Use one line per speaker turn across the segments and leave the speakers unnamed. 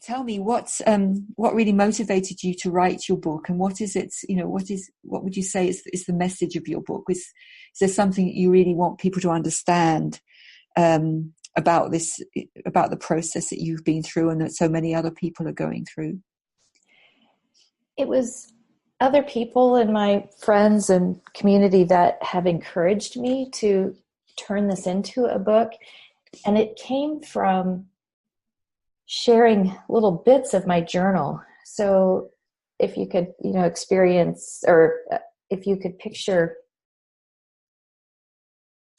tell me what really motivated you to write your book, and what is it? What would you say is the message of your book? Is there something that you really want people to understand about the process that you've been through and that so many other people are going through?
It was other people and my friends and community that have encouraged me to turn this into a book. And it came from sharing little bits of my journal. So if you could, experience, or if you could picture,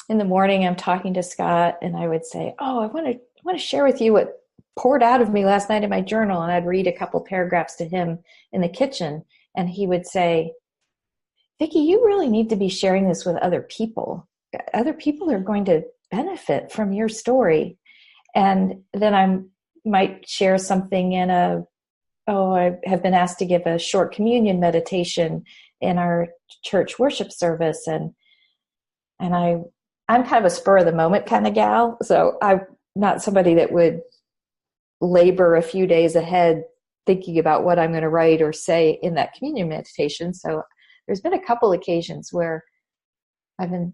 in the morning I'm talking to Scott and I would say, I want to share with you what poured out of me last night in my journal. And I'd read a couple paragraphs to him in the kitchen. And he would say, Vickie, you really need to be sharing this with other people. Other people are going to benefit from your story. And then I might share something in I have been asked to give a short communion meditation in our church worship service. And I'm kind of a spur of the moment kind of gal. So I'm not somebody that would labor a few days ahead thinking about what I'm going to write or say in that communion meditation. So there's been a couple occasions where I've been,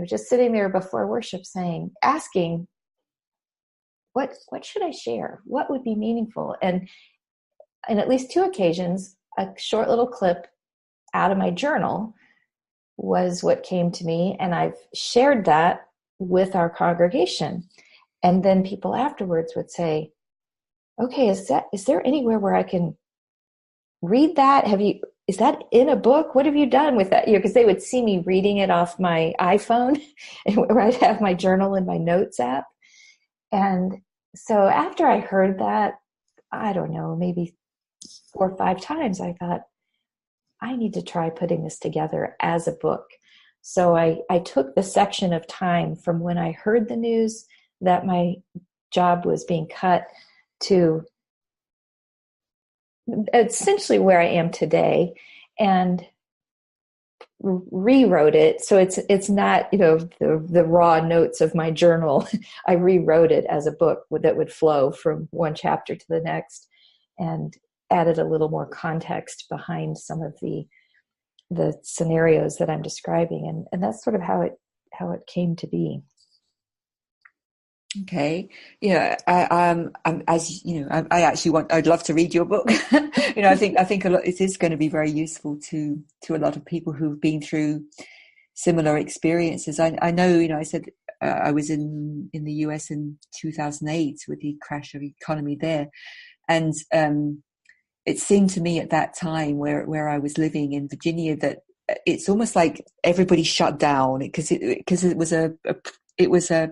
just sitting there before worship asking, what should I share? What would be meaningful? And in at least two occasions, a short little clip out of my journal was what came to me. And I've shared that with our congregation. And then people afterwards would say, okay, is there anywhere where I can read that? Is that in a book? What have you done with that? Because they would see me reading it off my iPhone where I'd have my journal in my notes app. And so after I heard that, I don't know, maybe 4 or 5 times, I thought, I need to try putting this together as a book. So I took the section of time from when I heard the news that my job was being cut to essentially where I am today, and rewrote it. So it's not, the raw notes of my journal. I rewrote it as a book that would flow from one chapter to the next, and added a little more context behind some of the scenarios that I'm describing. And that's sort of how it came to be.
Okay. Yeah. I'd love to read your book. I think a lot, it is going to be very useful to a lot of people who've been through similar experiences. I know, I said, I was in the US in 2008 with the crash of the economy there. And, it seemed to me at that time where I was living in Virginia that it's almost like everybody shut down because it was a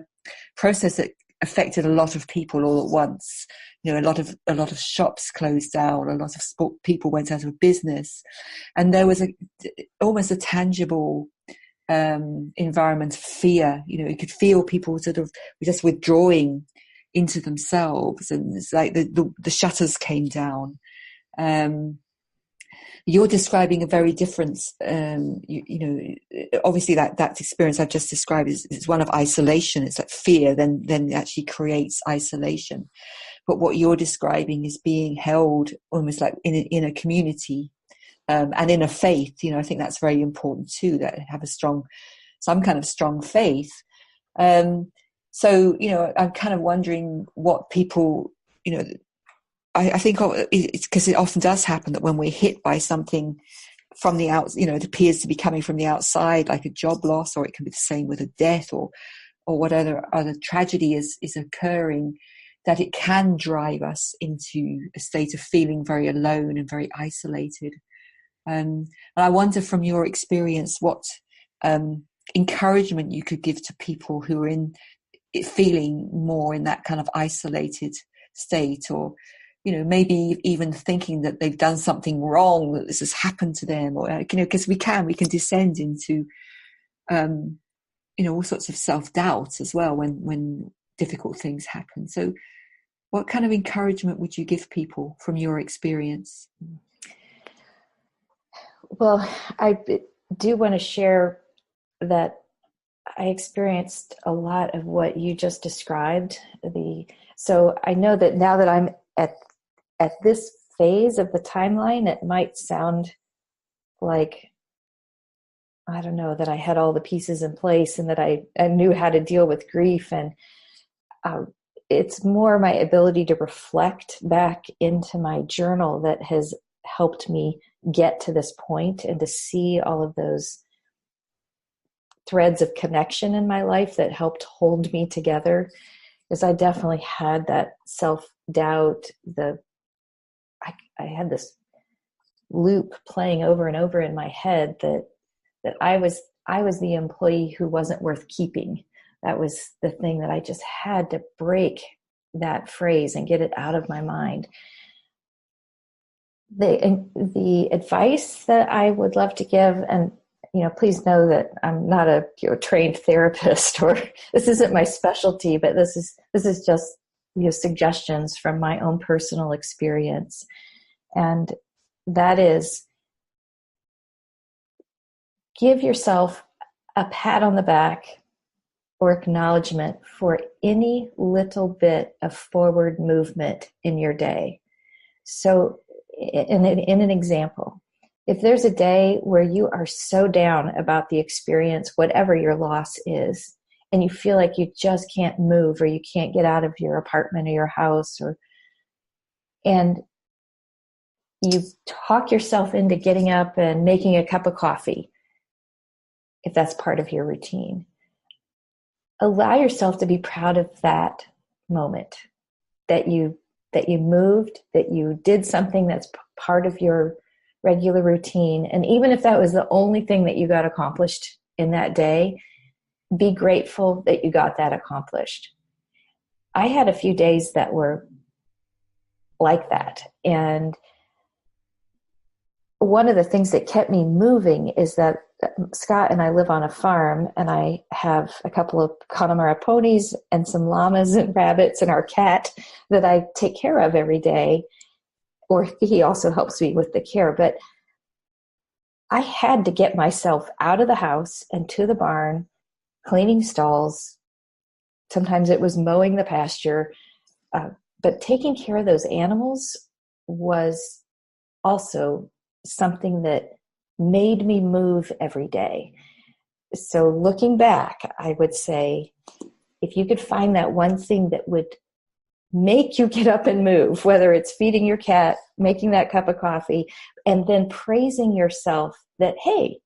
process that affected a lot of people all at once. A lot of shops closed down, a lot of people went out of business, and there was almost a tangible environment of fear. You could feel people sort of just withdrawing into themselves, and it's like the shutters came down. You're describing a very different, obviously that experience I've just described is one of isolation. It's like fear then actually creates isolation. But what you're describing is being held almost like in a community, and in a faith. I think that's very important too, that have some kind of strong faith. So, I'm kind of wondering what people, I think it's because it often does happen that when we're hit by something from the outside, it appears to be coming from the outside, like a job loss, or it can be the same with a death or whatever other tragedy is occurring, that it can drive us into a state of feeling very alone and very isolated. And I wonder, from your experience, what encouragement you could give to people who are feeling more in that kind of isolated state, or maybe even thinking that they've done something wrong, that this has happened to them, or because we can descend into all sorts of self-doubt as well when difficult things happen. So what kind of encouragement would you give people from your experience?
Well, I do want to share that I experienced a lot of what you just described. So I know that now that I'm at this phase of the timeline, it might sound like, I don't know, that I had all the pieces in place and that I knew how to deal with grief. And it's more my ability to reflect back into my journal that has helped me get to this point, and to see all of those threads of connection in my life that helped hold me together. Because I definitely had that self-doubt. I had this loop playing over and over in my head that I was the employee who wasn't worth keeping. That was the thing that I just had to break that phrase and get it out of my mind. The advice that I would love to give, and please know that I'm not a trained therapist, or this isn't my specialty, but this is just suggestions from my own personal experience. And that is, give yourself a pat on the back or acknowledgement for any little bit of forward movement in your day. So in an example, if there's a day where you are so down about the experience, whatever your loss is, and you feel like you just can't move, or you can't get out of your apartment or your house, and you talk yourself into getting up and making a cup of coffee, if that's part of your routine, allow yourself to be proud of that moment, that you moved, that you did something that's part of your regular routine. And even if that was the only thing that you got accomplished in that day, be grateful that you got that accomplished. I had a few days that were like that. And one of the things that kept me moving is that Scott and I live on a farm, and I have a couple of Connemara ponies and some llamas and rabbits and our cat that I take care of every day, or he also helps me with the care. But I had to get myself out of the house and to the barn, cleaning stalls. Sometimes it was mowing the pasture, but taking care of those animals was also something that made me move every day. So looking back, I would say, if you could find that one thing that would make you get up and move, whether it's feeding your cat, making that cup of coffee, and then praising yourself that, hey,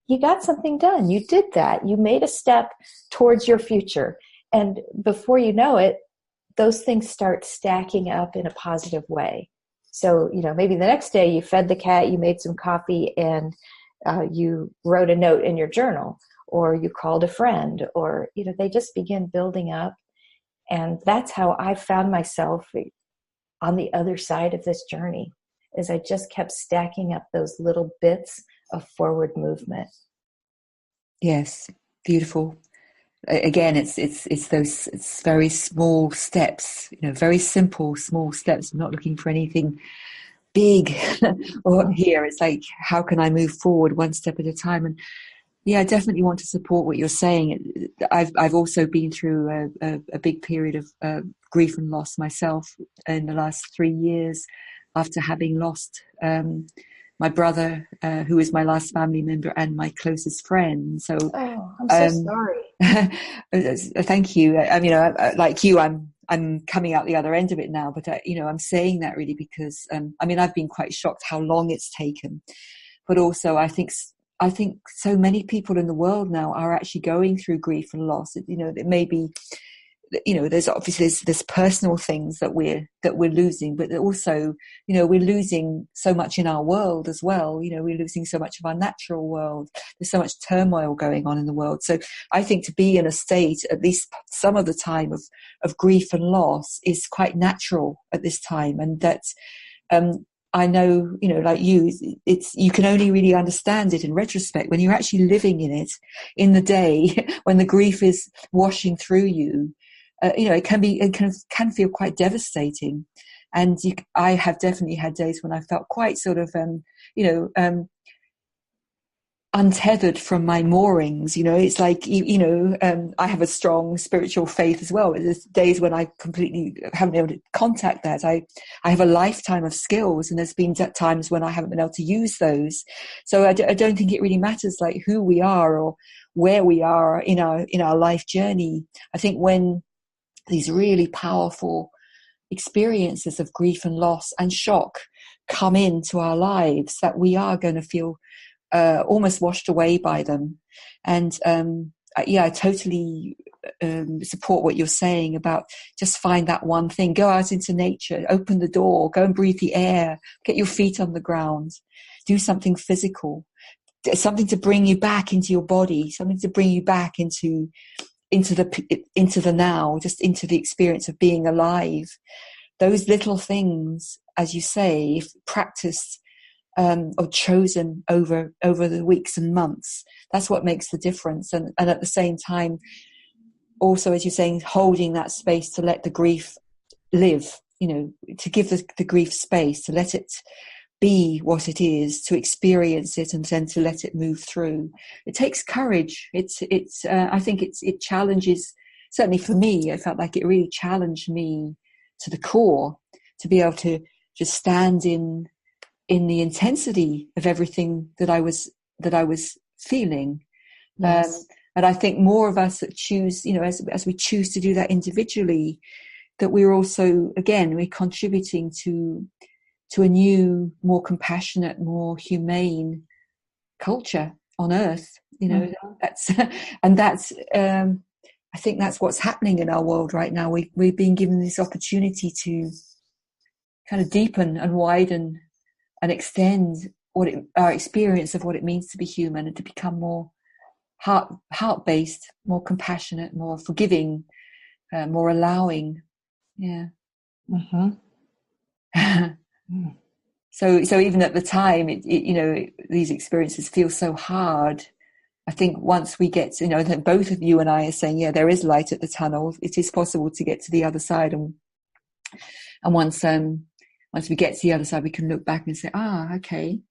you got something done. You did that. You made a step towards your future. And before you know it, those things start stacking up in a positive way. So, maybe the next day you fed the cat, you made some coffee, and you wrote a note in your journal, or you called a friend, or, they just begin building up. And that's how I found myself on the other side of this journey, is I just kept stacking up those little bits of forward movement.
Yes, beautiful. Again, it's those very small steps, very simple, small steps. I'm not looking for anything big or here. It's like, how can I move forward one step at a time? And yeah, I definitely want to support what you're saying. I've also been through a big period of grief and loss myself in the last 3 years, after having lost my brother, who is my last family member and my closest friend. So,
I'm so sorry.
Thank you. Like you, I'm coming out the other end of it now, but I'm saying that really because I've been quite shocked how long it's taken, but also I think so many people in the world now are actually going through grief and loss. It may be, there's obviously there's personal things that we're losing, but also, we're losing so much in our world as well. We're losing so much of our natural world. There's so much turmoil going on in the world. So I think to be in a state, at least some of the time, of grief and loss is quite natural at this time. And that, I know, like you, you can only really understand it in retrospect when you're actually living in it in the day, when the grief is washing through you. It can feel quite devastating, and I have definitely had days when I felt quite sort of, untethered from my moorings. It's like, I have a strong spiritual faith as well. There's days when I completely haven't been able to contact that. I have a lifetime of skills, and there's been times when I haven't been able to use those. So I don't think it really matters like who we are or where we are in our life journey. I think when these really powerful experiences of grief and loss and shock come into our lives, that we are going to feel almost washed away by them. And I totally support what you're saying about just find that one thing, go out into nature, open the door, go and breathe the air, get your feet on the ground, do something physical, something to bring you back into your body, something to bring you back into the now, just into the experience of being alive. Those little things, as you say, if practiced or chosen over the weeks and months, that's what makes the difference. And at the same time, also, as you're saying, holding that space to let the grief live, to give the grief space, to let it be what it is, to experience it, and then to let it move through. It takes courage. I think it challenges, certainly for me, I felt like it really challenged me to the core, to be able to just stand in the intensity of everything that I was feeling.
Yes.
And I think more of us that choose, as we choose to do that individually, that we're also, again, we're contributing to a new, more compassionate, more humane culture on earth. That's I think that's what's happening in our world right now. We're being given this opportunity to kind of deepen and widen and extend our experience of what it means to be human, and to become more heart-based, more compassionate, more forgiving, more allowing. Yeah.
Mm-hmm.
So even at the time, these experiences feel so hard. I think once we get, that both of you and I are saying, yeah, there is light at the tunnel. It is possible to get to the other side, and once we get to the other side, we can look back and say, okay,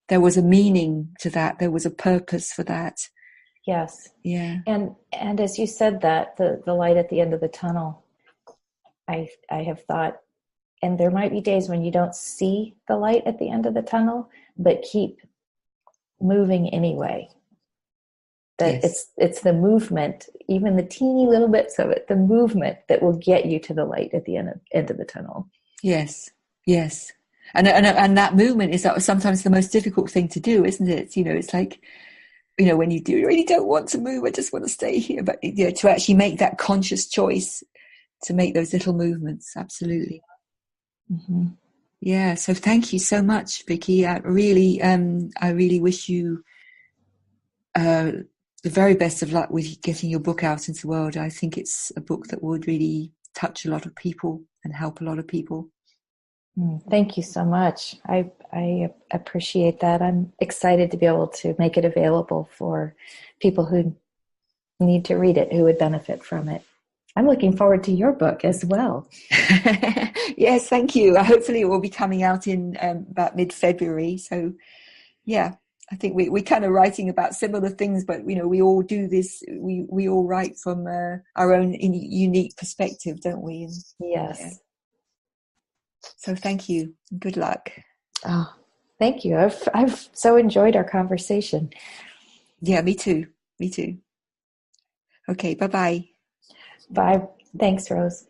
there was a meaning to that. There was a purpose for that.
Yes.
Yeah.
And as you said that, the light at the end of the tunnel, I have thought, and there might be days when you don't see the light at the end of the tunnel, but keep moving anyway. That
Yes.
it's the movement, even the teeny little bits of it, the movement that will get you to the light at the end of the tunnel.
Yes. Yes. And that movement is sometimes the most difficult thing to do, isn't it? It's like, when you really don't want to move, I just want to stay here. But to actually make that conscious choice to make those little movements. Absolutely.
Mm-hmm.
Yeah. So thank you so much, Vickie. I really wish you the very best of luck with getting your book out into the world. I think it's a book that would really touch a lot of people and help a lot of people.
Thank you so much. I appreciate that. I'm excited to be able to make it available for people who need to read it, who would benefit from it. I'm looking forward to your book as well.
Yes, thank you. Hopefully it will be coming out in about mid-February. So, yeah, I think we're kind of writing about similar things, but, we all do this. We all write from our own unique perspective, don't we? And,
yes.
Yeah. So thank you. Good luck.
Oh, thank you. I've so enjoyed our conversation.
Yeah, me too. Me too. Okay, bye-bye.
Bye. Thanks, Rose.